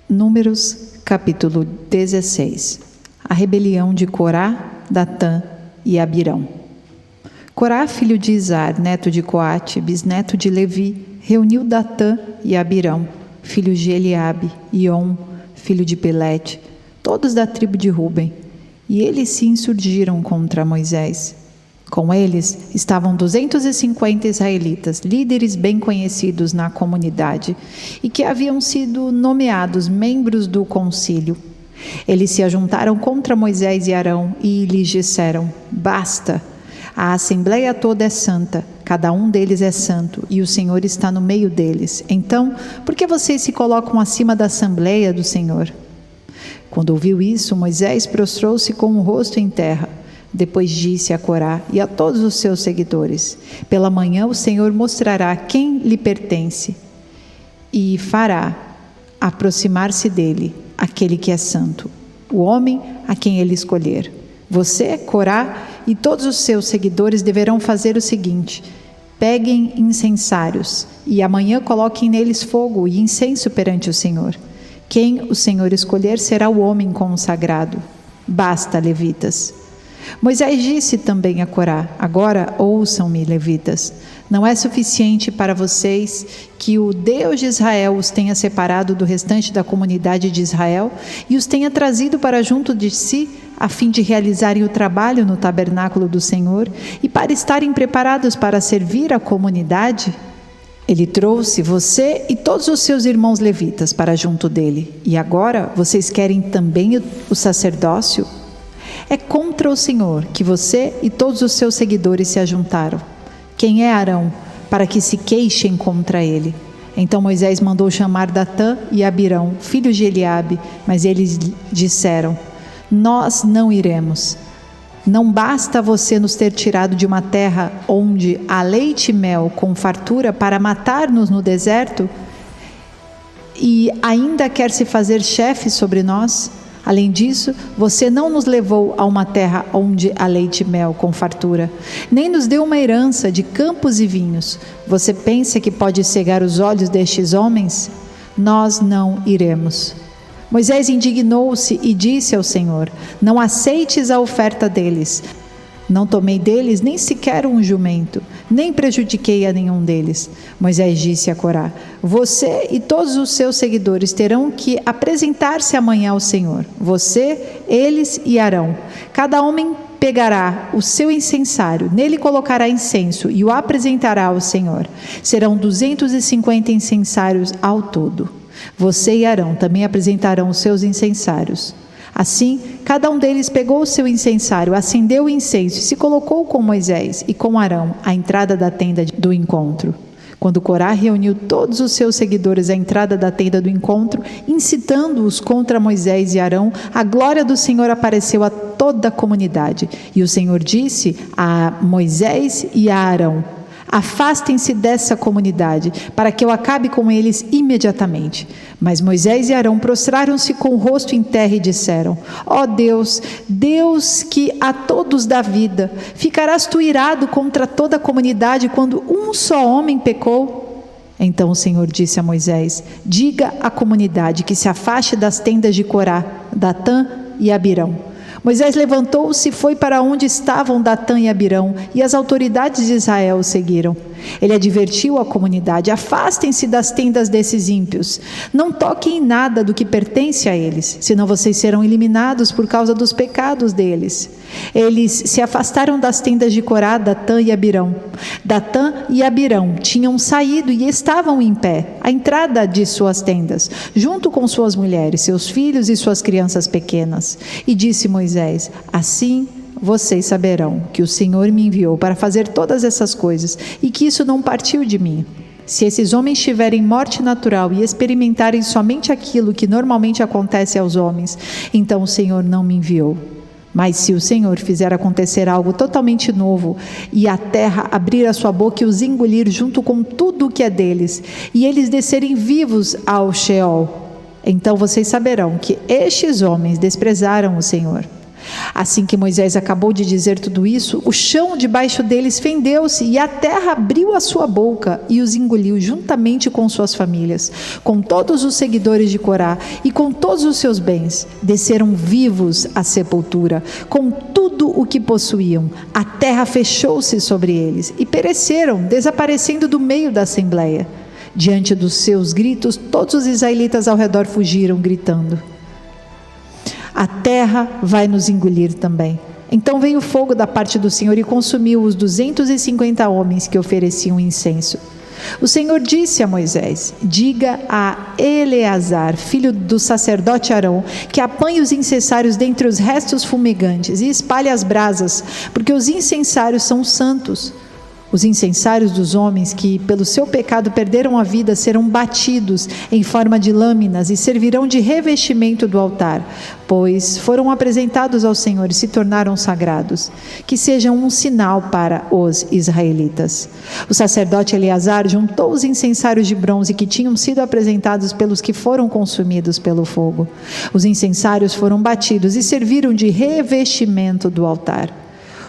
Números, capítulo 16. A rebelião de Corá, Datã e Abirão. Corá, filho de Izar, neto de Coate, bisneto de Levi, reuniu Datã e Abirão, filhos de Eliabe, e On, filho de Pelete, todos da tribo de Ruben, e eles se insurgiram contra Moisés. Com eles estavam 250 israelitas, líderes bem conhecidos na comunidade, e que haviam sido nomeados membros do concílio. Eles se ajuntaram contra Moisés e Arão e lhes disseram: basta! A assembleia toda é santa, cada um deles é santo, e o Senhor está no meio deles. Então, por que vocês se colocam acima da assembleia do Senhor? Quando ouviu isso, Moisés prostrou-se com o rosto em terra. Depois disse a Corá e a todos os seus seguidores: pela manhã o Senhor mostrará quem lhe pertence e fará aproximar-se dele aquele que é santo, o homem a quem ele escolher. Você, Corá, e todos os seus seguidores deverão fazer o seguinte: peguem incensários e amanhã coloquem neles fogo e incenso perante o Senhor. Quem o Senhor escolher será o homem consagrado. Basta, levitas. Moisés disse também a Corá: agora ouçam-me, levitas. Não é suficiente para vocês que o Deus de Israel os tenha separado do restante da comunidade de Israel e os tenha trazido para junto de si, a fim de realizarem o trabalho no tabernáculo do Senhor e para estarem preparados para servir a comunidade? Ele trouxe você e todos os seus irmãos levitas para junto dele, e agora vocês querem também o sacerdócio? É contra o Senhor que você e todos os seus seguidores se ajuntaram. Quem é Arão, para que se queixem contra ele? Então Moisés mandou chamar Datã e Abirão, filhos de Eliabe, mas eles disseram: nós não iremos. Não basta você nos ter tirado de uma terra onde há leite e mel com fartura para matar-nos no deserto? E ainda quer se fazer chefe sobre nós? Além disso, você não nos levou a uma terra onde há leite e mel com fartura, nem nos deu uma herança de campos e vinhos. Você pensa que pode cegar os olhos destes homens? Nós não iremos. Moisés indignou-se e disse ao Senhor: não aceites a oferta deles. Não tomei deles nem sequer um jumento, nem prejudiquei a nenhum deles. Moisés disse a Corá: você e todos os seus seguidores terão que apresentar-se amanhã ao Senhor. Você, eles e Arão. Cada homem pegará o seu incensário, nele colocará incenso e o apresentará ao Senhor. Serão 250 incensários ao todo. Você e Arão também apresentarão os seus incensários. Assim, cada um deles pegou o seu incensário, acendeu o incenso e se colocou com Moisés e com Arão à entrada da tenda do encontro. Quando Corá reuniu todos os seus seguidores à entrada da tenda do encontro, incitando-os contra Moisés e Arão, a glória do Senhor apareceu a toda a comunidade. E o Senhor disse a Moisés e a Arão: afastem-se dessa comunidade, para que eu acabe com eles imediatamente. Mas Moisés e Arão prostraram-se com o rosto em terra e disseram: ó Deus, Deus que a todos dá vida, ficarás tu irado contra toda a comunidade quando um só homem pecou? Então o Senhor disse a Moisés: diga à comunidade que se afaste das tendas de Corá, Datã e Abirão. Moisés levantou-se e foi para onde estavam Datã e Abirão, e as autoridades de Israel o seguiram. Ele advertiu a comunidade: afastem-se das tendas desses ímpios, não toquem em nada do que pertence a eles, senão vocês serão eliminados por causa dos pecados deles. Eles se afastaram das tendas de Corá, Datã e Abirão. Datã e Abirão tinham saído e estavam em pé, à entrada de suas tendas, junto com suas mulheres, seus filhos e suas crianças pequenas. E disse Moisés: assim vocês saberão que o Senhor me enviou para fazer todas essas coisas e que isso não partiu de mim. Se esses homens tiverem morte natural e experimentarem somente aquilo que normalmente acontece aos homens, então o Senhor não me enviou. Mas se o Senhor fizer acontecer algo totalmente novo, e a terra abrir a sua boca e os engolir junto com tudo o que é deles, e eles descerem vivos ao Sheol, então vocês saberão que estes homens desprezaram o Senhor. Assim que Moisés acabou de dizer tudo isso, o chão debaixo deles fendeu-se e a terra abriu a sua boca e os engoliu juntamente com suas famílias, com todos os seguidores de Corá e com todos os seus bens. Desceram vivos à sepultura, com tudo o que possuíam. A terra fechou-se sobre eles e pereceram, desaparecendo do meio da assembleia. Diante dos seus gritos, todos os israelitas ao redor fugiram, gritando: a terra vai nos engolir também. Então veio fogo da parte do Senhor e consumiu os 250 homens que ofereciam incenso. O Senhor disse a Moisés: diga a Eleazar, filho do sacerdote Arão, que apanhe os incensários dentre os restos fumegantes e espalhe as brasas, porque os incensários são santos. Os incensários dos homens que, pelo seu pecado, perderam a vida serão batidos em forma de lâminas e servirão de revestimento do altar, pois foram apresentados ao Senhor e se tornaram sagrados. Que sejam um sinal para os israelitas. O sacerdote Eleazar juntou os incensários de bronze que tinham sido apresentados pelos que foram consumidos pelo fogo. Os incensários foram batidos e serviram de revestimento do altar.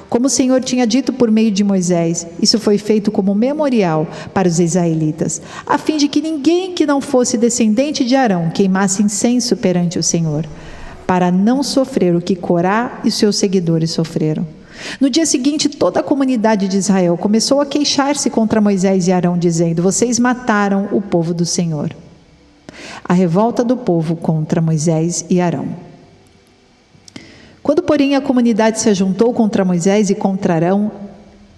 Como o Senhor tinha dito por meio de Moisés, isso foi feito como memorial para os israelitas, a fim de que ninguém que não fosse descendente de Arão queimasse incenso perante o Senhor, para não sofrer o que Corá e seus seguidores sofreram. No dia seguinte, toda a comunidade de Israel começou a queixar-se contra Moisés e Arão, dizendo: vocês mataram o povo do Senhor. A revolta do povo contra Moisés e Arão. Quando, porém, a comunidade se ajuntou contra Moisés e contra Arão,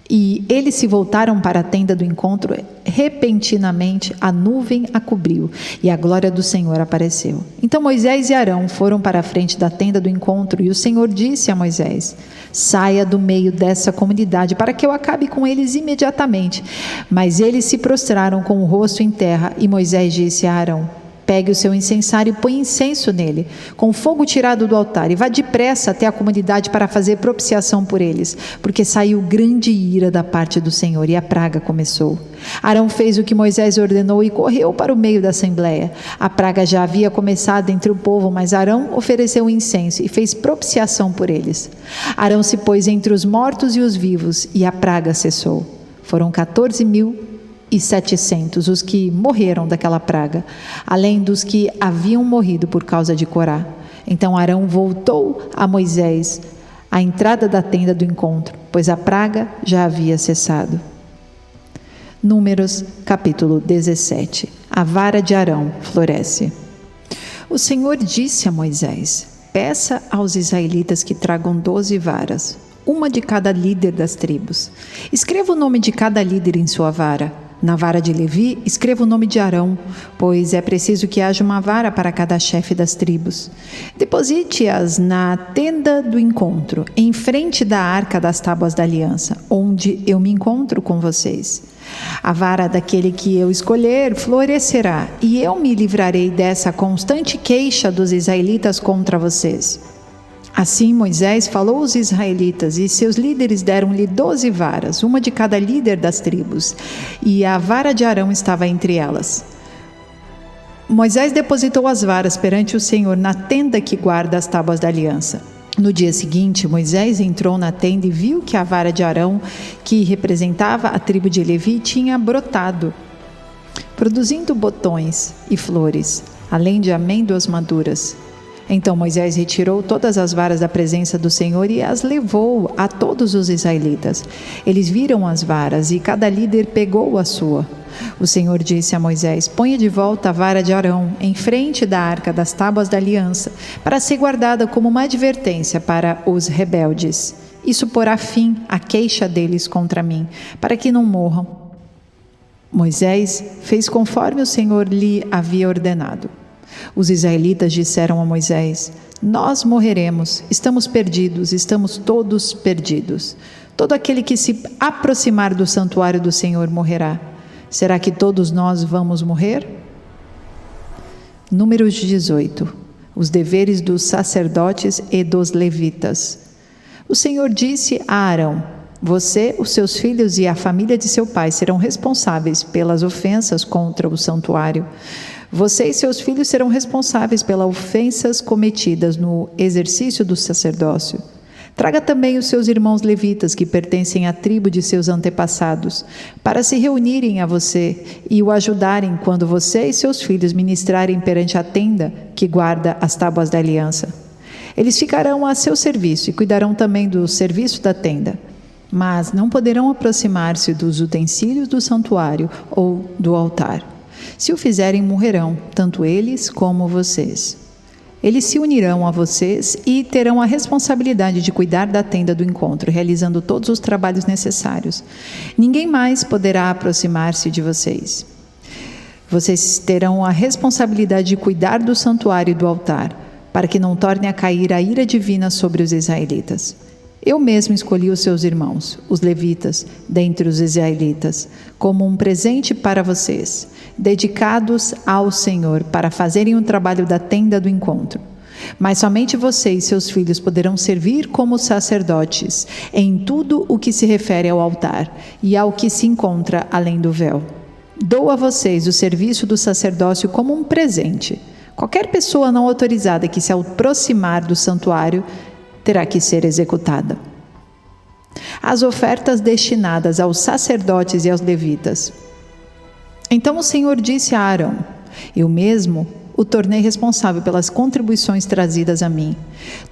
e eles se voltaram para a tenda do encontro, repentinamente a nuvem a cobriu, e a glória do Senhor apareceu. Então Moisés e Arão foram para a frente da tenda do encontro, e o Senhor disse a Moisés: saia do meio dessa comunidade, para que eu acabe com eles imediatamente. Mas eles se prostraram com o rosto em terra, e Moisés disse a Arão: pegue o seu incensário e põe incenso nele, com fogo tirado do altar, e vá depressa até a comunidade para fazer propiciação por eles, porque saiu grande ira da parte do Senhor, e a praga começou. Arão fez o que Moisés ordenou e correu para o meio da assembleia. A praga já havia começado entre o povo, mas Arão ofereceu incenso e fez propiciação por eles. Arão se pôs entre os mortos e os vivos, e a praga cessou. Foram 14.700 os que morreram daquela praga, além dos que haviam morrido por causa de Corá. Então Arão voltou a Moisés à entrada da tenda do encontro, pois a praga já havia cessado. Números, capítulo 17. A vara de Arão floresce. O Senhor disse a Moisés: peça aos israelitas que tragam 12 varas, uma de cada líder das tribos. Escreva o nome de cada líder em sua vara. Na vara de Levi, escreva o nome de Arão, pois é preciso que haja uma vara para cada chefe das tribos. Deposite-as na tenda do encontro, em frente da arca das tábuas da aliança, onde eu me encontro com vocês. A vara daquele que eu escolher florescerá, e eu me livrarei dessa constante queixa dos israelitas contra vocês. Assim Moisés falou aos israelitas, e seus líderes deram-lhe 12 varas, uma de cada líder das tribos, e a vara de Arão estava entre elas. Moisés depositou as varas perante o Senhor na tenda que guarda as tábuas da aliança. No dia seguinte, Moisés entrou na tenda e viu que a vara de Arão, que representava a tribo de Levi, tinha brotado, produzindo botões e flores, além de amêndoas maduras. Então Moisés retirou todas as varas da presença do Senhor e as levou a todos os israelitas. Eles viram as varas e cada líder pegou a sua. O Senhor disse a Moisés: ponha de volta a vara de Arão em frente da arca das tábuas da aliança, para ser guardada como uma advertência para os rebeldes. Isso porá fim à queixa deles contra mim, para que não morram. Moisés fez conforme o Senhor lhe havia ordenado. Os israelitas disseram a Moisés: nós morreremos, estamos perdidos, estamos todos perdidos. Todo aquele que se aproximar do santuário do Senhor morrerá. Será que todos nós vamos morrer? Números 18. Os deveres dos sacerdotes e dos levitas. O Senhor disse a Arão: Você, os seus filhos e a família de seu pai serão responsáveis pelas ofensas contra o santuário. Você e seus filhos serão responsáveis pelas ofensas cometidas no exercício do sacerdócio. Traga também os seus irmãos levitas, que pertencem à tribo de seus antepassados, para se reunirem a você e o ajudarem quando você e seus filhos ministrarem perante a tenda que guarda as tábuas da aliança. Eles ficarão a seu serviço e cuidarão também do serviço da tenda, mas não poderão aproximar-se dos utensílios do santuário ou do altar. Se o fizerem, morrerão, tanto eles como vocês. Eles se unirão a vocês e terão a responsabilidade de cuidar da tenda do encontro, realizando todos os trabalhos necessários. Ninguém mais poderá aproximar-se de vocês. Vocês terão a responsabilidade de cuidar do santuário e do altar, para que não torne a cair a ira divina sobre os israelitas. Eu mesmo escolhi os seus irmãos, os levitas, dentre os israelitas, como um presente para vocês, dedicados ao Senhor, para fazerem o trabalho da tenda do encontro. Mas somente você e seus filhos poderão servir como sacerdotes em tudo o que se refere ao altar e ao que se encontra além do véu. Dou a vocês o serviço do sacerdócio como um presente. Qualquer pessoa não autorizada que se aproximar do santuário terá que ser executada. As ofertas destinadas aos sacerdotes e aos levitas. Então o Senhor disse a Arão: eu mesmo o tornei responsável pelas contribuições trazidas a mim.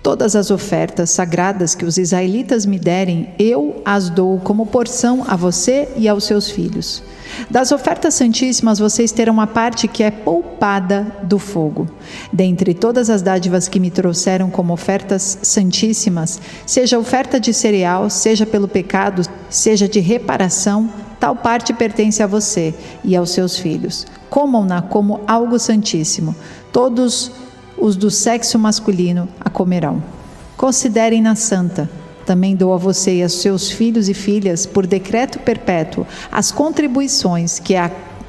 Todas as ofertas sagradas que os israelitas me derem, eu as dou como porção a você e aos seus filhos. Das ofertas santíssimas, vocês terão uma parte que é poupada do fogo. Dentre todas as dádivas que me trouxeram como ofertas santíssimas, seja oferta de cereal, seja pelo pecado, seja de reparação, tal parte pertence a você e aos seus filhos. Comam-na como algo santíssimo. Todos os do sexo masculino a comerão. Considerem-na santa. Também dou a você e a seus filhos e filhas, por decreto perpétuo, as contribuições que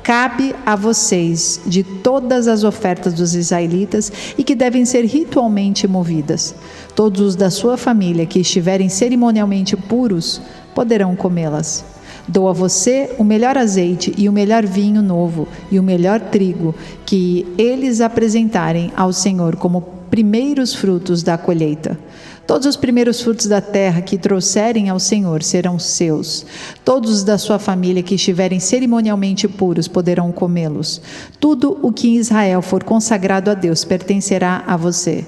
cabe a vocês de todas as ofertas dos israelitas e que devem ser ritualmente movidas. Todos os da sua família que estiverem cerimonialmente puros poderão comê-las. Dou a você o melhor azeite e o melhor vinho novo e o melhor trigo que eles apresentarem ao Senhor como primeiros frutos da colheita. Todos os primeiros frutos da terra que trouxerem ao Senhor serão seus. Todos os da sua família que estiverem cerimonialmente puros poderão comê-los. Tudo o que em Israel for consagrado a Deus pertencerá a você.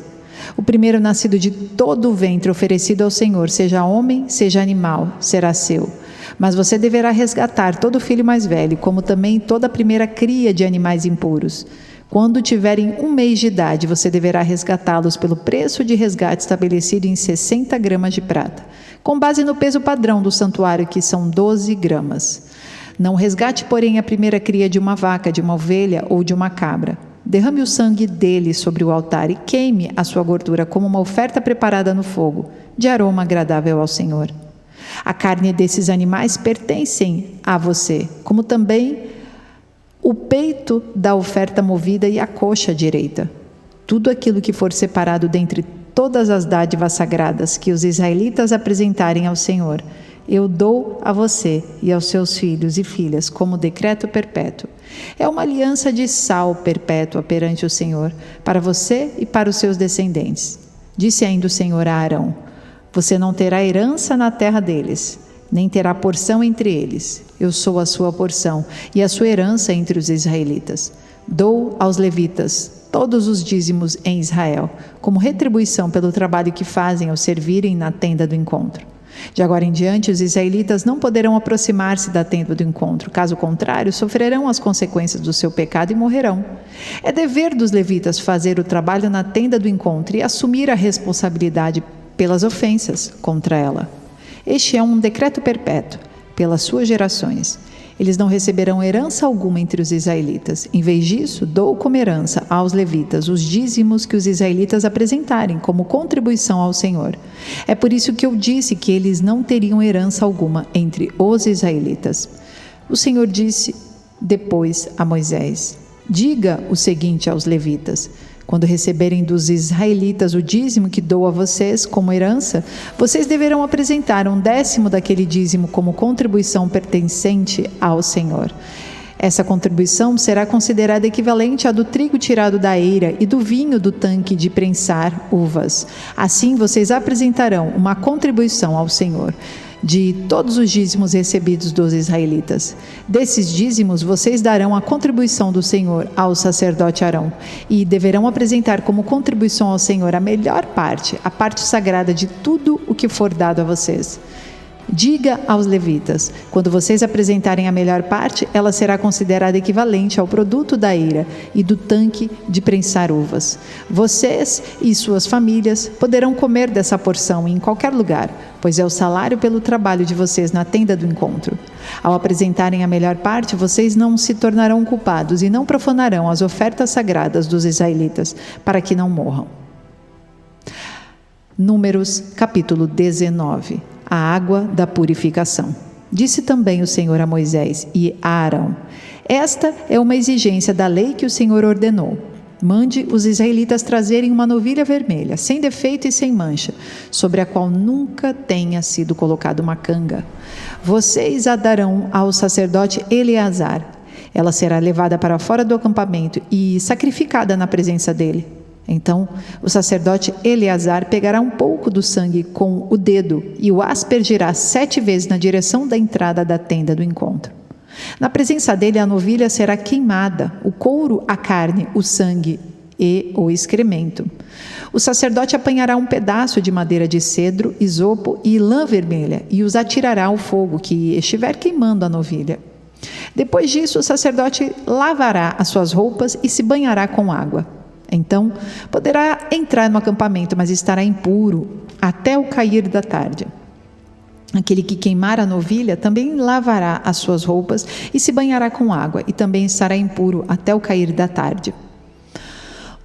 O primeiro nascido de todo o ventre oferecido ao Senhor, seja homem, seja animal, será seu. Mas você deverá resgatar todo filho mais velho, como também toda a primeira cria de animais impuros. Quando tiverem 1 mês de idade, você deverá resgatá-los pelo preço de resgate estabelecido em 60 gramas de prata, com base no peso padrão do santuário, que são 12 gramas. Não resgate, porém, a primeira cria de uma vaca, de uma ovelha ou de uma cabra. Derrame o sangue dele sobre o altar e queime a sua gordura como uma oferta preparada no fogo, de aroma agradável ao Senhor. A carne desses animais pertencem a você, como também o peito da oferta movida e a coxa direita. Tudo aquilo que for separado dentre todas as dádivas sagradas que os israelitas apresentarem ao Senhor, eu dou a você e aos seus filhos e filhas como decreto perpétuo. É uma aliança de sal perpétua perante o Senhor, para você e para os seus descendentes. Disse ainda o Senhor a Arão: você não terá herança na terra deles, nem terá porção entre eles. Eu sou a sua porção e a sua herança entre os israelitas. Dou aos levitas todos os dízimos em Israel, como retribuição pelo trabalho que fazem ao servirem na tenda do encontro. De agora em diante, os israelitas não poderão aproximar-se da tenda do encontro. Caso contrário, sofrerão as consequências do seu pecado e morrerão. É dever dos levitas fazer o trabalho na tenda do encontro e assumir a responsabilidade pelas ofensas contra ela. Este é um decreto perpétuo, pelas suas gerações. Eles não receberão herança alguma entre os israelitas. Em vez disso, dou como herança aos levitas os dízimos que os israelitas apresentarem como contribuição ao Senhor. É por isso que eu disse que eles não teriam herança alguma entre os israelitas. O Senhor disse depois a Moisés: Diga o seguinte aos levitas: quando receberem dos israelitas o dízimo que dou a vocês como herança, vocês deverão apresentar 1/10 daquele dízimo como contribuição pertencente ao Senhor. Essa contribuição será considerada equivalente à do trigo tirado da eira e do vinho do tanque de prensar uvas. Assim, vocês apresentarão uma contribuição ao Senhor de todos os dízimos recebidos dos israelitas. Desses dízimos, vocês darão a contribuição do Senhor ao sacerdote Arão e deverão apresentar como contribuição ao Senhor a melhor parte, a parte sagrada de tudo o que for dado a vocês. Diga aos levitas: quando vocês apresentarem a melhor parte, ela será considerada equivalente ao produto da eira e do tanque de prensar uvas. Vocês e suas famílias poderão comer dessa porção em qualquer lugar, pois é o salário pelo trabalho de vocês na tenda do encontro. Ao apresentarem a melhor parte, vocês não se tornarão culpados e não profanarão as ofertas sagradas dos israelitas, para que não morram. Números, capítulo 19. A água da purificação. Disse também o Senhor a Moisés e a Arão: esta é uma exigência da lei que o Senhor ordenou. Mande os israelitas trazerem uma novilha vermelha, sem defeito e sem mancha, sobre a qual nunca tenha sido colocada uma canga. Vocês a darão ao sacerdote Eleazar. Ela será levada para fora do acampamento e sacrificada na presença dele. Então, o sacerdote Eleazar pegará um pouco do sangue com o dedo e o aspergirá 7 vezes na direção da entrada da tenda do encontro. Na presença dele, a novilha será queimada, o couro, a carne, o sangue e o excremento. O sacerdote apanhará um pedaço de madeira de cedro, isopo e lã vermelha e os atirará ao fogo que estiver queimando a novilha. Depois disso, o sacerdote lavará as suas roupas e se banhará com água. Então, poderá entrar no acampamento, mas estará impuro até o cair da tarde. Aquele que queimar a novilha também lavará as suas roupas e se banhará com água, e também estará impuro até o cair da tarde.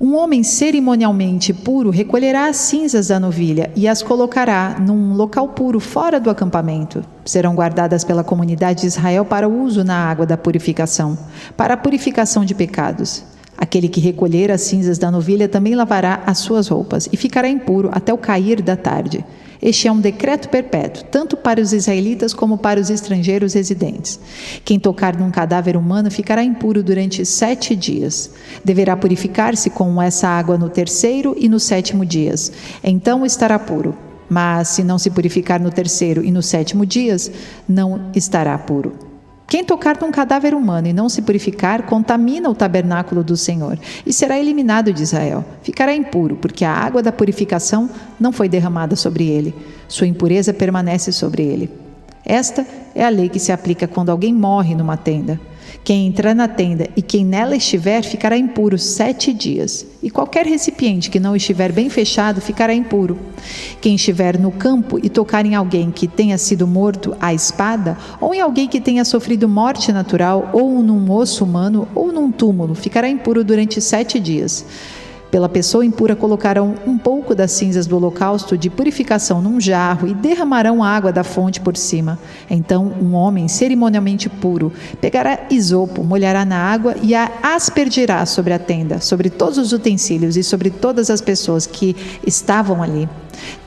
Um homem cerimonialmente puro recolherá as cinzas da novilha e as colocará num local puro fora do acampamento. Serão guardadas pela comunidade de Israel para o uso na água da purificação, para a purificação de pecados. Aquele que recolher as cinzas da novilha também lavará as suas roupas e ficará impuro até o cair da tarde. Este é um decreto perpétuo, tanto para os israelitas como para os estrangeiros residentes. Quem tocar num cadáver humano ficará impuro durante 7 dias. Deverá purificar-se com essa água no 3º e no 7º dias. Então estará puro. Mas se não se purificar no 3º e no 7º dias, não estará puro. Quem tocar num cadáver humano e não se purificar, contamina o tabernáculo do Senhor e será eliminado de Israel. Ficará impuro, porque a água da purificação não foi derramada sobre ele. Sua impureza permanece sobre ele. Esta é a lei que se aplica quando alguém morre numa tenda. Quem entrar na tenda e quem nela estiver ficará impuro 7 dias. E qualquer recipiente que não estiver bem fechado ficará impuro. Quem estiver no campo e tocar em alguém que tenha sido morto à espada, ou em alguém que tenha sofrido morte natural, ou num osso humano, ou num túmulo, ficará impuro durante 7 dias. Pela pessoa impura colocarão um pouco das cinzas do holocausto de purificação num jarro e derramarão a água da fonte por cima. Então um homem cerimonialmente puro pegará isopo, molhará na água e a aspergirá sobre a tenda, sobre todos os utensílios e sobre todas as pessoas que estavam ali.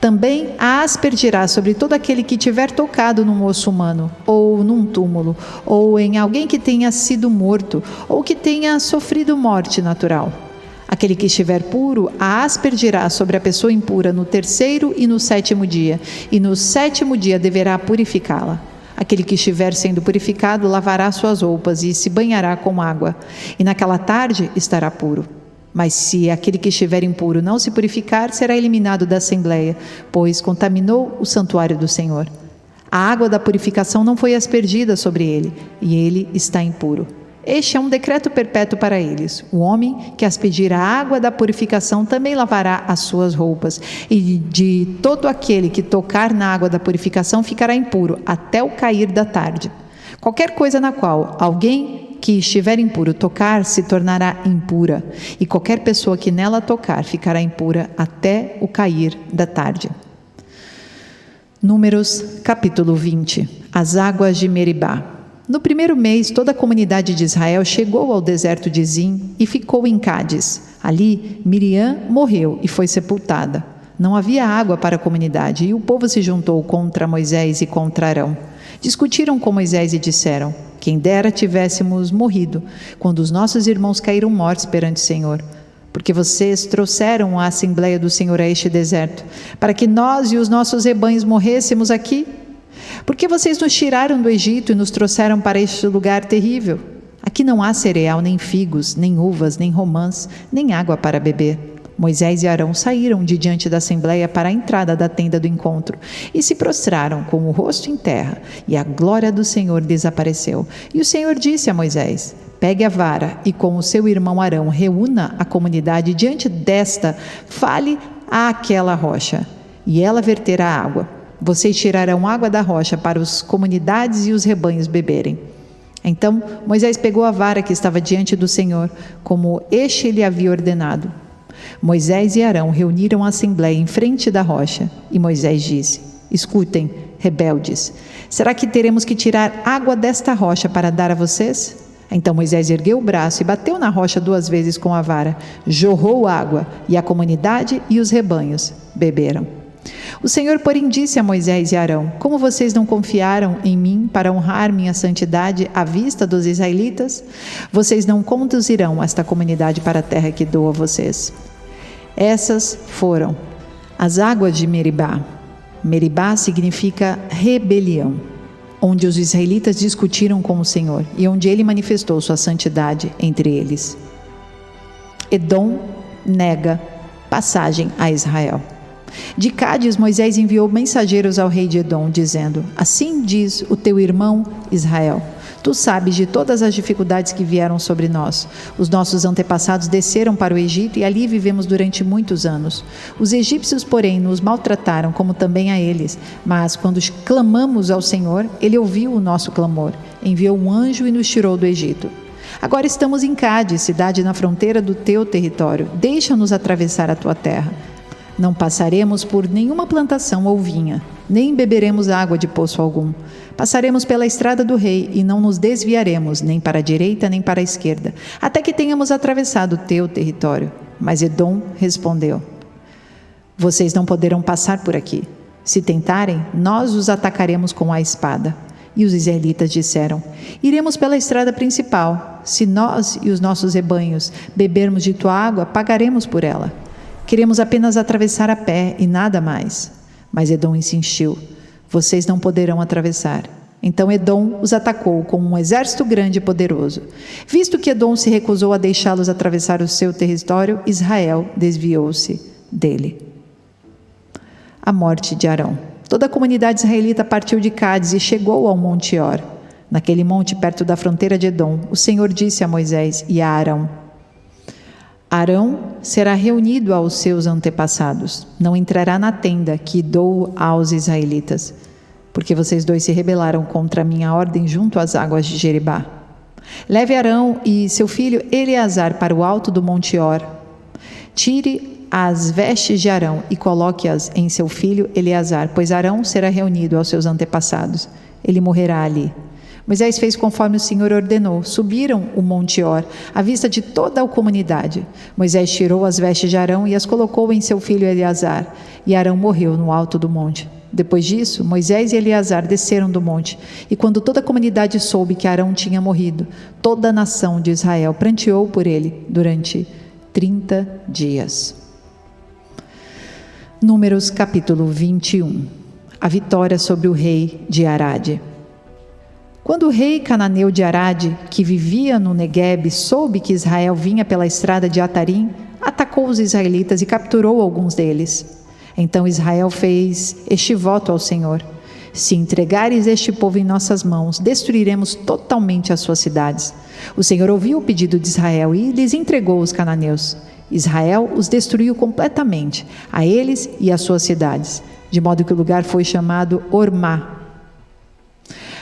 Também a aspergirá sobre todo aquele que tiver tocado num osso humano, ou num túmulo, ou em alguém que tenha sido morto, ou que tenha sofrido morte natural. Aquele que estiver puro, a aspergirá sobre a pessoa impura no 3º e no 7º dia, e no 7º dia deverá purificá-la. Aquele que estiver sendo purificado lavará suas roupas e se banhará com água, e naquela tarde estará puro. Mas se aquele que estiver impuro não se purificar, será eliminado da assembleia, pois contaminou o santuário do Senhor. A água da purificação não foi aspergida sobre ele, e ele está impuro. Este é um decreto perpétuo para eles. O homem que aspergir a água da purificação também lavará as suas roupas, e de todo aquele que tocar na água da purificação ficará impuro até o cair da tarde. Qualquer coisa na qual alguém que estiver impuro tocar se tornará impura, e qualquer pessoa que nela tocar ficará impura até o cair da tarde. Números, capítulo 20. As águas de Meribá. No primeiro mês, toda a comunidade de Israel chegou ao deserto de Zim e ficou em Cádiz. Ali, Miriam morreu e foi sepultada. Não havia água para a comunidade e o povo se juntou contra Moisés e contra Arão. Discutiram com Moisés e disseram: quem dera tivéssemos morrido quando os nossos irmãos caíram mortos perante o Senhor. Porque vocês trouxeram a Assembleia do Senhor a este deserto, para que nós e os nossos rebanhos morrêssemos aqui? Porque vocês nos tiraram do Egito e nos trouxeram para este lugar terrível? Aqui não há cereal, nem figos, nem uvas, nem romãs, nem água para beber. Moisés e Arão saíram de diante da Assembleia para a entrada da tenda do encontro e se prostraram com o rosto em terra, e a glória do Senhor desapareceu. E o Senhor disse a Moisés: pegue a vara e com o seu irmão Arão reúna a comunidade diante desta, fale àquela rocha, e ela verterá água. Vocês tirarão água da rocha para as comunidades e os rebanhos beberem. Então Moisés pegou a vara que estava diante do Senhor, como este lhe havia ordenado. Moisés e Arão reuniram a assembleia em frente da rocha, e Moisés disse: escutem, rebeldes, será que teremos que tirar água desta rocha para dar a vocês? Então Moisés ergueu o braço e bateu na rocha 2 vezes com a vara, jorrou água, e a comunidade e os rebanhos beberam. O Senhor, porém, disse a Moisés e Arão: como vocês não confiaram em mim para honrar minha santidade à vista dos israelitas, vocês não conduzirão esta comunidade para a terra que dou a vocês. Essas foram as águas de Meribá. Meribá significa rebelião, onde os israelitas discutiram com o Senhor e onde ele manifestou sua santidade entre eles. Edom nega passagem a Israel. De Cádiz, Moisés enviou mensageiros ao rei de Edom, dizendo: assim diz o teu irmão Israel: tu sabes de todas as dificuldades que vieram sobre nós. Os nossos antepassados desceram para o Egito e ali vivemos durante muitos anos. Os egípcios, porém, nos maltrataram, como também a eles. Mas quando clamamos ao Senhor, ele ouviu o nosso clamor, enviou um anjo e nos tirou do Egito. Agora estamos em Cádiz, cidade na fronteira do teu território. Deixa-nos atravessar a tua terra. Não passaremos por nenhuma plantação ou vinha, nem beberemos água de poço algum. Passaremos pela estrada do rei e não nos desviaremos, nem para a direita nem para a esquerda, até que tenhamos atravessado o teu território. Mas Edom respondeu: vocês não poderão passar por aqui. Se tentarem, nós os atacaremos com a espada. E os israelitas disseram: iremos pela estrada principal. Se nós e os nossos rebanhos bebermos de tua água, pagaremos por ela. Queremos apenas atravessar a pé e nada mais. Mas Edom insistiu: vocês não poderão atravessar. Então Edom os atacou com um exército grande e poderoso. Visto que Edom se recusou a deixá-los atravessar o seu território, Israel desviou-se dele. A morte de Arão. Toda a comunidade israelita partiu de Cádiz e chegou ao Monte Or. Naquele monte, perto da fronteira de Edom, o Senhor disse a Moisés e a Arão: Arão será reunido aos seus antepassados, não entrará na tenda que dou aos israelitas, porque vocês dois se rebelaram contra a minha ordem junto às águas de Jeribá. Leve Arão e seu filho Eleazar para o alto do Monte Or. Tire as vestes de Arão e coloque-as em seu filho Eleazar, pois Arão será reunido aos seus antepassados. Ele morrerá ali. Moisés fez conforme o Senhor ordenou. Subiram o Monte Or, à vista de toda a comunidade. Moisés tirou as vestes de Arão e as colocou em seu filho Eleazar, e Arão morreu no alto do monte. Depois disso, Moisés e Eleazar desceram do monte, e quando toda a comunidade soube que Arão tinha morrido, toda a nação de Israel pranteou por ele durante 30 dias. Números capítulo 21. A vitória sobre o rei de Arade. Quando o rei cananeu de Arade, que vivia no Neguebe, soube que Israel vinha pela estrada de Atarim, atacou os israelitas e capturou alguns deles. Então Israel fez este voto ao Senhor: se entregares este povo em nossas mãos, destruiremos totalmente as suas cidades. O Senhor ouviu o pedido de Israel e lhes entregou os cananeus. Israel os destruiu completamente, a eles e às suas cidades, de modo que o lugar foi chamado Ormá,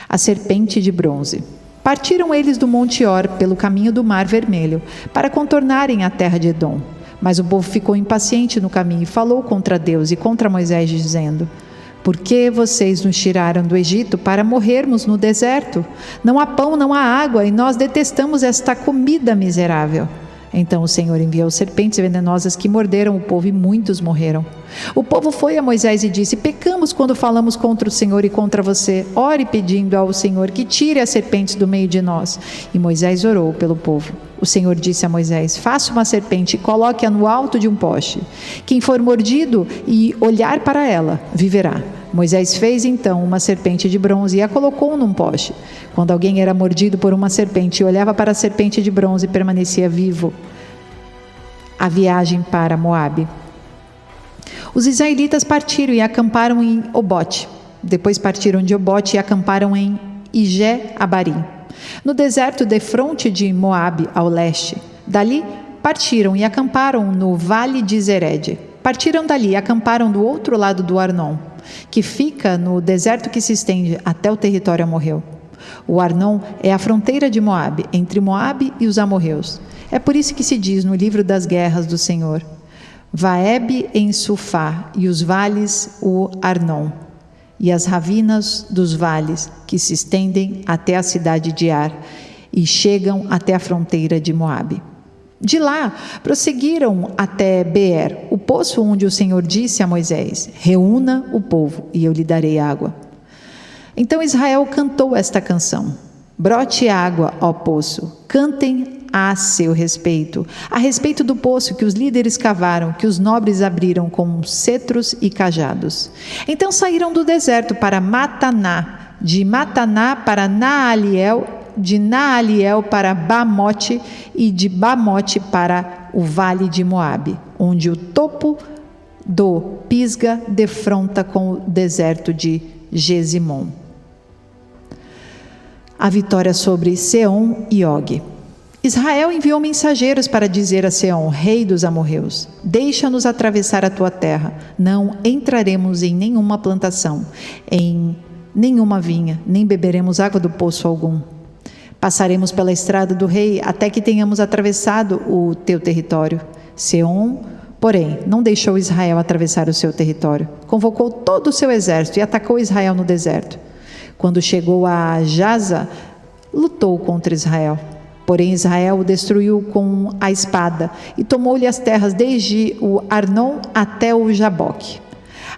a serpente de bronze. Partiram eles do Monte Or pelo caminho do Mar Vermelho, para contornarem a terra de Edom. Mas o povo ficou impaciente no caminho e falou contra Deus e contra Moisés, dizendo: Por que vocês nos tiraram do Egito para morrermos no deserto? Não há pão, não há água, e nós detestamos esta comida miserável. Então o Senhor enviou serpentes venenosas que morderam o povo e muitos morreram. O povo foi a Moisés e disse: pecamos quando falamos contra o Senhor e contra você. Ore pedindo ao Senhor que tire as serpentes do meio de nós. E Moisés orou pelo povo. O Senhor disse a Moisés: faça uma serpente e coloque-a no alto de um poste. Quem for mordido e olhar para ela, viverá. Moisés fez então uma serpente de bronze e a colocou num poste. Quando alguém era mordido por uma serpente e olhava para a serpente de bronze, permanecia vivo. A viagem para Moabe. Os israelitas partiram e acamparam em Obote. Depois partiram de Obote e acamparam em Ijé-Abarim, no deserto defronte de Moabe, ao leste. Dali partiram e acamparam no vale de Zered. Partiram dali e acamparam do outro lado do Arnon, que fica no deserto que se estende até o território amorreu. O Arnon é a fronteira de Moabe, entre Moabe e os amorreus. É por isso que se diz no livro das guerras do Senhor: Vaeb em Sufá, e os vales o Arnon, e as ravinas dos vales, que se estendem até a cidade de Ar, e chegam até a fronteira de Moabe. De lá, prosseguiram até Beer, o poço onde o Senhor disse a Moisés: reúna o povo, e eu lhe darei água. Então Israel cantou esta canção: brote água, ó poço, cantem a seu respeito, a respeito do poço que os líderes cavaram, que os nobres abriram com cetros e cajados. Então saíram do deserto para Mataná, de Mataná para Naaliel, de Naaliel para Bamote e de Bamote para o vale de Moabe, onde o topo do Pisga defronta com o deserto de Gesimon. A vitória sobre Seom e Og. Israel enviou mensageiros para dizer a Seom, rei dos amorreus: deixa-nos atravessar a tua terra, não entraremos em nenhuma plantação, em nenhuma vinha, nem beberemos água do poço algum. Passaremos pela estrada do rei até que tenhamos atravessado o teu território. Seom, porém, não deixou Israel atravessar o seu território. Convocou todo o seu exército e atacou Israel no deserto. Quando chegou a Jaza, lutou contra Israel. Porém, Israel o destruiu com a espada e tomou-lhe as terras desde o Arnon até o Jaboque,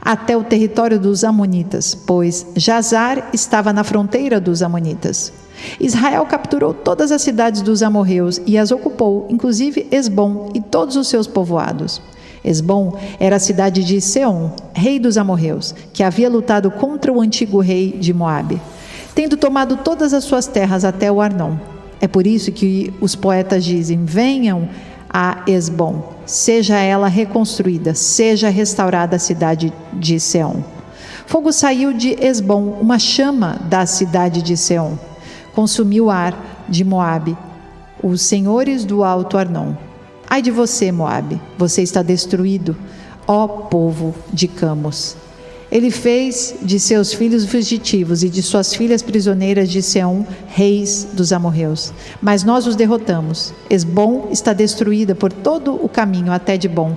até o território dos amonitas, pois Jazar estava na fronteira dos amonitas. Israel capturou todas as cidades dos amorreus e as ocupou, inclusive Esbom e todos os seus povoados. Esbom era a cidade de Seom, rei dos amorreus, que havia lutado contra o antigo rei de Moabe, tendo tomado todas as suas terras até o Arnon. É por isso que os poetas dizem: venham a Esbom, seja ela reconstruída, seja restaurada a cidade de Seom. Fogo saiu de Esbom, uma chama da cidade de Seom. Consumiu Ar de Moabe, os senhores do alto Arnon. Ai de você, Moabe, você está destruído, ó povo de Camos. Ele fez de seus filhos fugitivos e de suas filhas prisioneiras de Seom, reis dos amorreus. Mas nós os derrotamos. Esbom está destruída por todo o caminho até Dibom.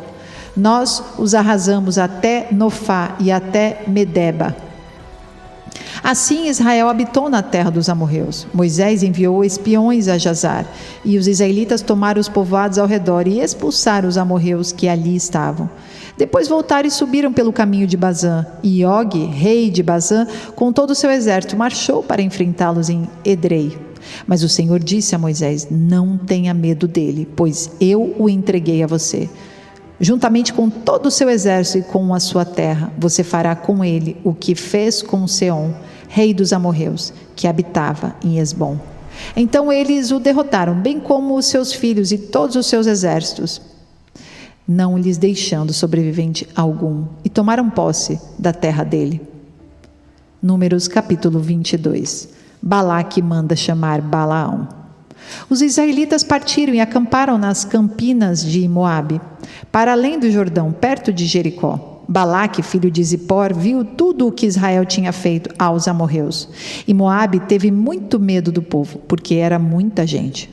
Nós os arrasamos até Nofá e até Medeba. Assim Israel habitou na terra dos amorreus. Moisés enviou espiões a Jazar, e os israelitas tomaram os povoados ao redor e expulsaram os amorreus que ali estavam. Depois voltaram e subiram pelo caminho de Bazã, e Og, rei de Bazã, com todo o seu exército, marchou para enfrentá-los em Edrei. Mas o Senhor disse a Moisés: não tenha medo dele, pois eu o entreguei a você. Juntamente com todo o seu exército e com a sua terra, você fará com ele o que fez com Seom, rei dos amorreus, que habitava em Esbom. Então eles o derrotaram, bem como os seus filhos e todos os seus exércitos, não lhes deixando sobrevivente algum, e tomaram posse da terra dele. Números capítulo 22. Balaque manda chamar Balaão. Os israelitas partiram e acamparam nas campinas de Moabe, para além do Jordão, perto de Jericó. Balaque, filho de Zippor, viu tudo o que Israel tinha feito aos amorreus. E Moabe teve muito medo do povo, porque era muita gente.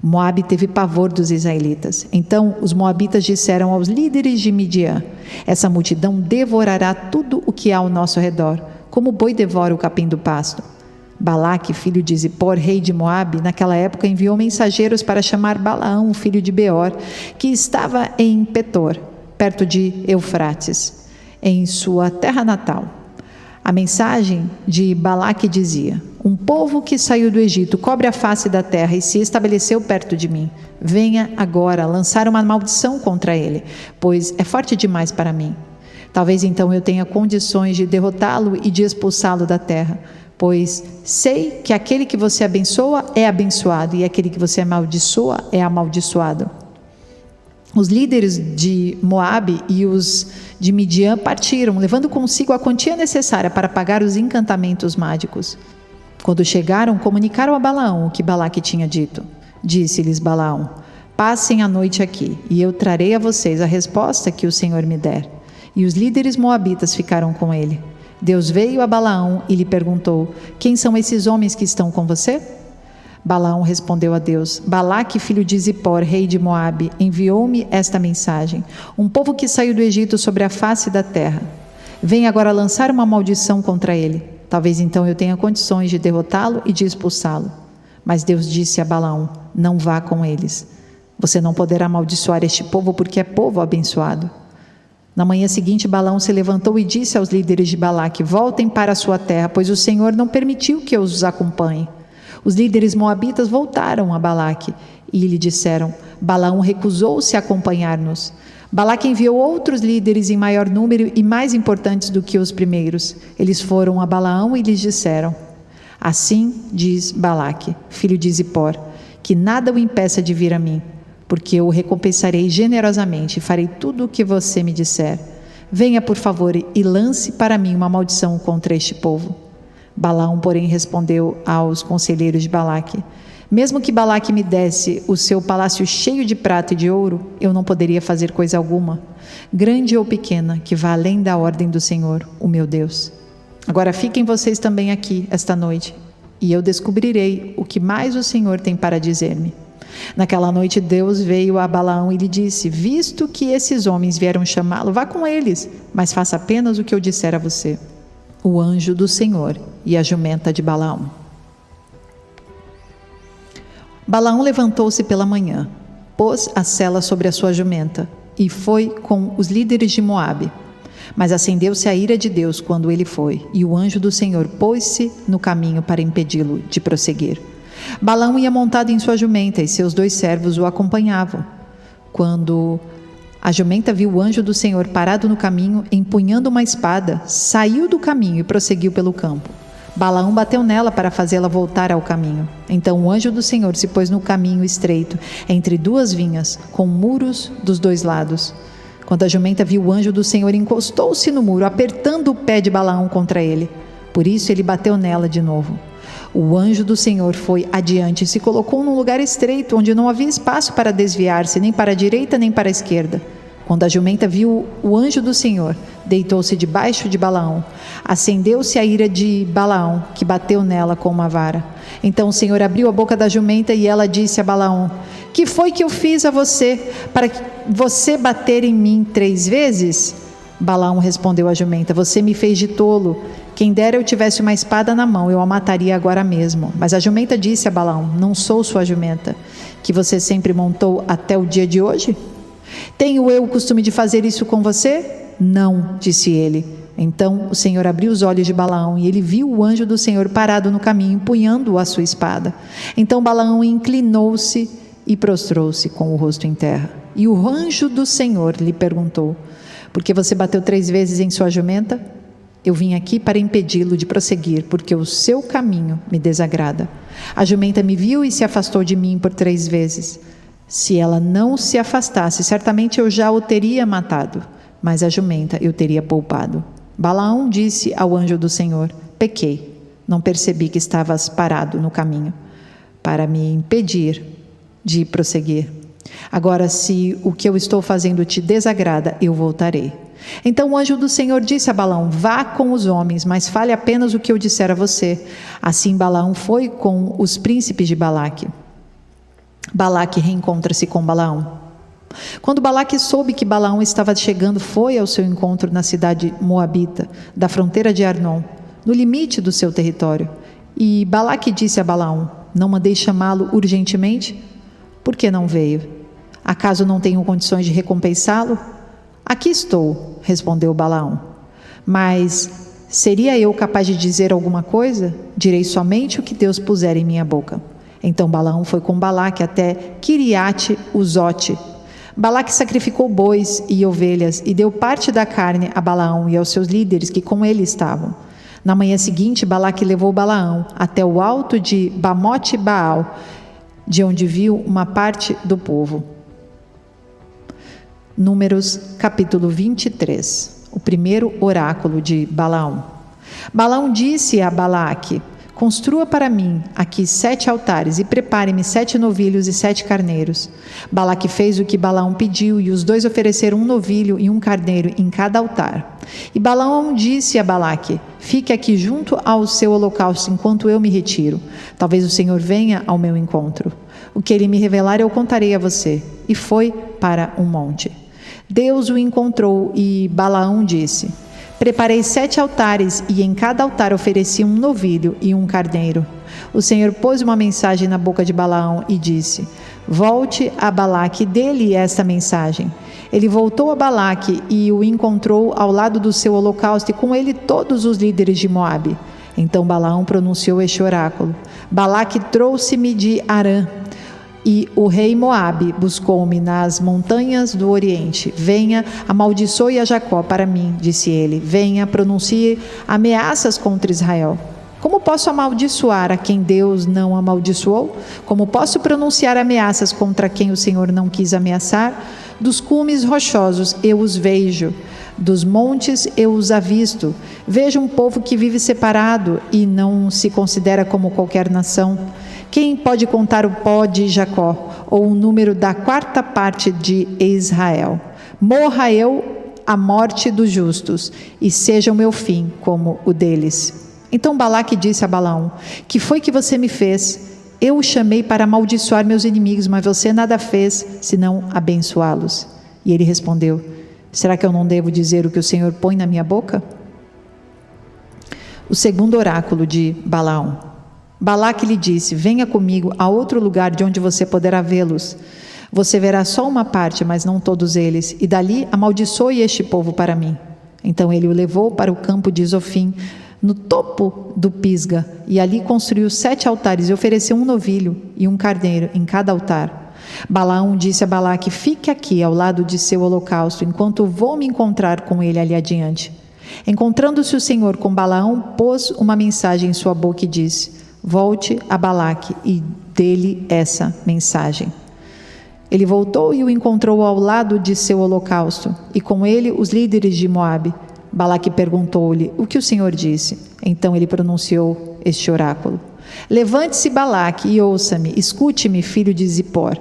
Moabe teve pavor dos israelitas. Então os moabitas disseram aos líderes de Midian: essa multidão devorará tudo o que há ao nosso redor, como o boi devora o capim do pasto. Balaque, filho de Zippor, rei de Moabe, naquela época enviou mensageiros para chamar Balaão, filho de Beor, que estava em Petor, perto de Eufrates, em sua terra natal. A mensagem de Balaque dizia: um povo que saiu do Egito cobre a face da terra e se estabeleceu perto de mim. Venha agora lançar uma maldição contra ele, pois é forte demais para mim. Talvez então eu tenha condições de derrotá-lo e de expulsá-lo da terra, pois sei que aquele que você abençoa é abençoado e aquele que você amaldiçoa é amaldiçoado. Os líderes de Moabe e os de Midian partiram, levando consigo a quantia necessária para pagar os encantamentos mágicos. Quando chegaram, comunicaram a Balaão o que Balaque tinha dito. Disse-lhes Balaão: passem a noite aqui, e eu trarei a vocês a resposta que o Senhor me der. E os líderes moabitas ficaram com ele. Deus veio a Balaão e lhe perguntou: quem são esses homens que estão com você? Balaão respondeu a Deus: Balaque, filho de Zippor, rei de Moabe, enviou-me esta mensagem: um povo que saiu do Egito sobre a face da terra. Vem agora lançar uma maldição contra ele. Talvez então eu tenha condições de derrotá-lo e de expulsá-lo. Mas Deus disse a Balaão: não vá com eles. Você não poderá amaldiçoar este povo, porque é povo abençoado. Na manhã seguinte, Balaão se levantou e disse aos líderes de Balaque: voltem para a sua terra, pois o Senhor não permitiu que eu os acompanhe. Os líderes moabitas voltaram a Balaque e lhe disseram: Balaão recusou-se a acompanhar-nos. Balaque enviou outros líderes em maior número e mais importantes do que os primeiros. Eles foram a Balaão e lhes disseram: assim diz Balaque, filho de Zippor, que nada o impeça de vir a mim, porque eu o recompensarei generosamente e farei tudo o que você me disser. Venha, por favor, e lance para mim uma maldição contra este povo. Balaão, porém, respondeu aos conselheiros de Balaque: mesmo que Balaque me desse o seu palácio cheio de prata e de ouro, eu não poderia fazer coisa alguma, grande ou pequena, que vá além da ordem do Senhor, o meu Deus. Agora fiquem vocês também aqui esta noite, e eu descobrirei o que mais o Senhor tem para dizer-me. Naquela noite Deus veio a Balaão e lhe disse: visto que esses homens vieram chamá-lo, vá com eles, mas faça apenas o que eu disser a você. O anjo do Senhor e a jumenta de Balaão. Balaão levantou-se pela manhã, pôs a sela sobre a sua jumenta e foi com os líderes de Moabe. Mas acendeu-se a ira de Deus quando ele foi, e o anjo do Senhor pôs-se no caminho para impedi-lo de prosseguir. Balaão ia montado em sua jumenta e seus 2 servos o acompanhavam. Quando a jumenta viu o anjo do Senhor parado no caminho, empunhando uma espada, saiu do caminho e prosseguiu pelo campo. Balaão bateu nela para fazê-la voltar ao caminho. Então o anjo do Senhor se pôs no caminho estreito, entre 2 vinhas, com muros dos 2 lados. Quando a jumenta viu o anjo do Senhor, encostou-se no muro, apertando o pé de Balaão contra ele. Por isso ele bateu nela de novo. O anjo do Senhor foi adiante e se colocou num lugar estreito, onde não havia espaço para desviar-se, nem para a direita nem para a esquerda. Quando a jumenta viu o anjo do Senhor, deitou-se debaixo de Balaão. Acendeu-se a ira de Balaão, que bateu nela com uma vara. Então o Senhor abriu a boca da jumenta e ela disse a Balaão: que foi que eu fiz a você, para você bater em mim 3 vezes? Balaão respondeu à jumenta: você me fez de tolo. Quem dera eu tivesse uma espada na mão, eu a mataria agora mesmo. Mas a jumenta disse a Balaão: não sou sua jumenta, que você sempre montou até o dia de hoje? Tenho eu o costume de fazer isso com você? Não, disse ele. Então o Senhor abriu os olhos de Balaão e ele viu o anjo do Senhor parado no caminho, empunhando a sua espada. Então Balaão inclinou-se e prostrou-se com o rosto em terra. E o anjo do Senhor lhe perguntou: por que você bateu 3 vezes em sua jumenta? Eu vim aqui para impedi-lo de prosseguir, porque o seu caminho me desagrada. A jumenta me viu e se afastou de mim por 3 vezes. Se ela não se afastasse, certamente eu já o teria matado, mas a jumenta eu teria poupado. Balaão disse ao anjo do Senhor: pequei, não percebi que estavas parado no caminho, para me impedir de prosseguir. Agora, se o que eu estou fazendo te desagrada, eu voltarei. Então o anjo do Senhor disse a Balaão: vá com os homens, mas fale apenas o que eu disser a você. Assim Balaão foi com os príncipes de Balaque. Balaque reencontra-se com Balaão. Quando Balaque soube que Balaão estava chegando, foi ao seu encontro na cidade moabita, da fronteira de Arnon, no limite do seu território. E Balaque disse a Balaão: não mandei chamá-lo urgentemente? Por que não veio? Acaso não tenho condições de recompensá-lo? Aqui estou, respondeu Balaão. Mas seria eu capaz de dizer alguma coisa? Direi somente o que Deus puser em minha boca. Então Balaão foi com Balaque até Quiriate-Uzote. Balaque sacrificou bois e ovelhas e deu parte da carne a Balaão e aos seus líderes que com ele estavam. Na manhã seguinte, Balaque levou Balaão até o alto de Bamote Baal, de onde viu uma parte do povo. Números capítulo 23. O primeiro oráculo de Balaão. Balaão disse a Balaque: construa para mim aqui 7 altares e prepare-me 7 novilhos e 7 carneiros. Balaque fez o que Balaão pediu e os dois ofereceram um novilho e um carneiro em cada altar. E Balaão disse a Balaque: fique aqui junto ao seu holocausto enquanto eu me retiro. Talvez o Senhor venha ao meu encontro. O que ele me revelar eu contarei a você. E foi para um monte. Deus o encontrou e Balaão disse: preparei 7 altares e em cada altar ofereci um novilho e um carneiro. O Senhor pôs uma mensagem na boca de Balaão e disse: volte a Balaque e dê-lhe esta mensagem. Ele voltou a Balaque e o encontrou ao lado do seu holocausto e com ele todos os líderes de Moabe. Então Balaão pronunciou este oráculo: Balaque trouxe-me de Arã. E o rei Moabe buscou-me nas montanhas do Oriente. Venha, amaldiçoe a Jacó para mim, disse ele. Venha, pronuncie ameaças contra Israel. Como posso amaldiçoar a quem Deus não amaldiçoou? Como posso pronunciar ameaças contra quem o Senhor não quis ameaçar? Dos cumes rochosos eu os vejo, dos montes eu os avisto. Vejo um povo que vive separado e não se considera como qualquer nação. Quem pode contar o pó de Jacó, ou o número da 4ª parte de Israel? Morra eu a morte dos justos, e seja o meu fim como o deles. Então Balaque disse a Balaão: que foi que você me fez? Eu o chamei para amaldiçoar meus inimigos, mas você nada fez, senão abençoá-los. E ele respondeu: será que eu não devo dizer o que o Senhor põe na minha boca? O segundo oráculo de Balaão. Balaque lhe disse: venha comigo a outro lugar de onde você poderá vê-los. Você verá só uma parte, mas não todos eles, e dali amaldiçoe este povo para mim. Então ele o levou para o campo de Zofim, no topo do Pisga, e ali construiu 7 altares e ofereceu um novilho e um carneiro em cada altar. Balaão disse a Balaque: fique aqui ao lado de seu holocausto, enquanto vou me encontrar com ele ali adiante. Encontrando-se o Senhor com Balaão, pôs uma mensagem em sua boca e disse: volte a Balaque e dê-lhe essa mensagem. Ele voltou e o encontrou ao lado de seu holocausto, e com ele os líderes de Moabe. Balaque perguntou-lhe: o que o Senhor disse? Então ele pronunciou este oráculo: levante-se, Balaque, e ouça-me, escute-me, filho de Zippor.